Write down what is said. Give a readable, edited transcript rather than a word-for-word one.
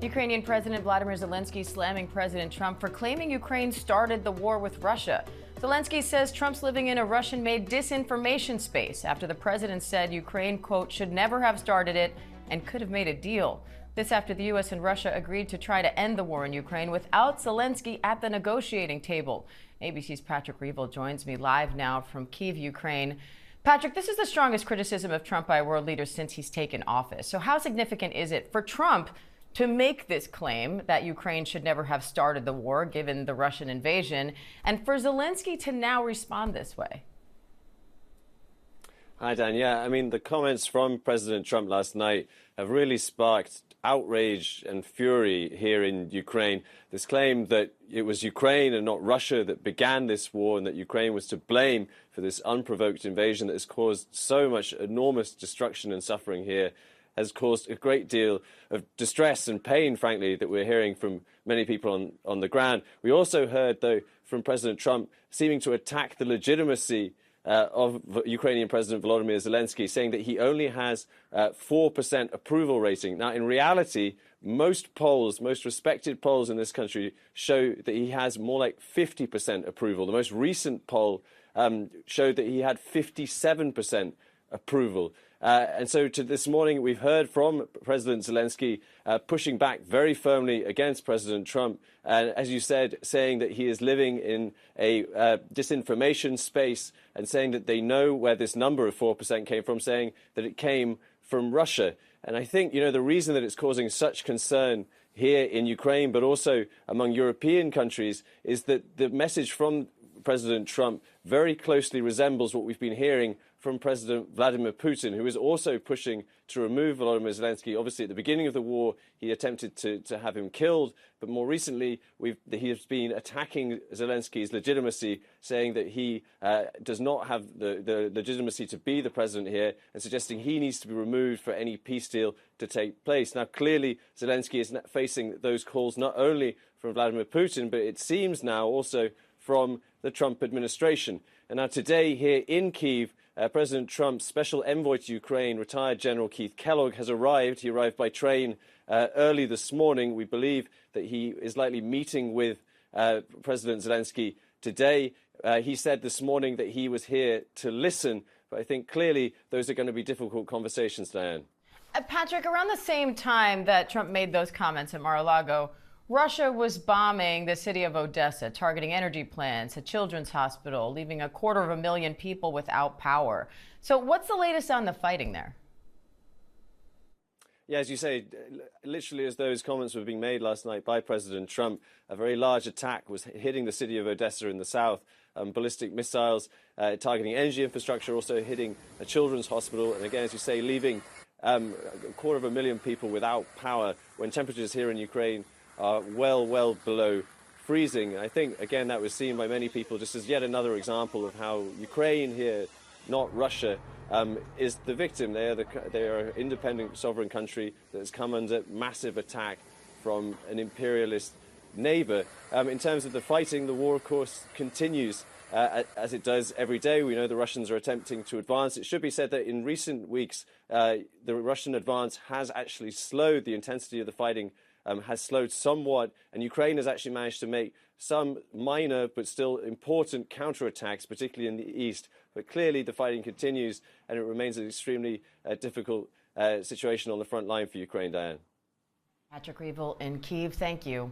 Ukrainian President Volodymyr Zelenskyy slamming President Trump for claiming Ukraine started the war with Russia. Zelenskyy says Trump's living in a Russian-made disinformation space after the president said Ukraine, quote, should never have started it and could have made a deal. This after the U.S. and Russia agreed to try to end the war in Ukraine without Zelenskyy at the negotiating table. ABC's Patrick Reevell joins me live now from Kyiv, Ukraine. Patrick, this is the strongest criticism of Trump by world leaders since he's taken office. So how significant is it for Trump to make this claim that Ukraine should never have started the war, given the Russian invasion, and for Zelenskyy to now respond this way? Hi, Dan. Yeah, I mean, the comments from President Trump last night have really sparked outrage and fury here in Ukraine. This claim that it was Ukraine and not Russia that began this war and that Ukraine was to blame for this unprovoked invasion that has caused so much enormous destruction and suffering here has caused a great deal of distress and pain, frankly, that we're hearing from many people on the ground. We also heard, though, from President Trump seeming to attack the legitimacy of Ukrainian President Volodymyr Zelenskyy, saying that he only has 4% approval rating. Now, in reality, most polls, most respected polls in this country show that he has more like 50% approval. The most recent poll showed that he had 57% approval. And so this morning, we've heard from President Zelenskyy pushing back very firmly against President Trump. And as you said, saying that he is living in a disinformation space and saying that they know where this number of 4% came from, saying that it came from Russia. And I think, the reason that it's causing such concern here in Ukraine, but also among European countries, is that the message from President Trump very closely resembles what we've been hearing from President Vladimir Putin, who is also pushing to remove Volodymyr Zelenskyy. Obviously, at the beginning of the war, he attempted to have him killed. But more recently, he has been attacking Zelenskyy's legitimacy, saying that he does not have the legitimacy to be the president here, and suggesting he needs to be removed for any peace deal to take place. Now, clearly, Zelenskyy is facing those calls not only from Vladimir Putin, but it seems now also from the Trump administration. And now today here in Kyiv, President Trump's special envoy to Ukraine, retired General Keith Kellogg, has arrived. He arrived by train early this morning. We believe that he is likely meeting with President Zelenskyy today. He said this morning that he was here to listen, but I think clearly those are going to be difficult conversations, Diane. Patrick, around the same time that Trump made those comments at Mar-a-Lago, Russia was bombing the city of Odessa, targeting energy plants, a children's hospital, leaving 250,000 people without power. So what's the latest on the fighting there? Yeah, as you say, literally as those comments were being made last night by President Trump, a very large attack was hitting the city of Odessa in the south. Ballistic missiles targeting energy infrastructure, also hitting a children's hospital. And again, as you say, leaving 250,000 people without power when temperatures here in Ukraine are well below freezing. I think, again, that was seen by many people just as yet another example of how Ukraine here, not Russia, is the victim. They are an independent sovereign country that has come under massive attack from an imperialist neighbor. In terms of the fighting, the war, of course, continues as it does every day. We know the Russians are attempting to advance. It should be said that in recent weeks, the Russian advance has actually slowed. The intensity of the fighting has slowed somewhat, and Ukraine has actually managed to make some minor but still important counterattacks, particularly in the east. But clearly the fighting continues, and it remains an extremely difficult situation on the front line for Ukraine, Diane. Patrick Reevell in Kyiv, thank you.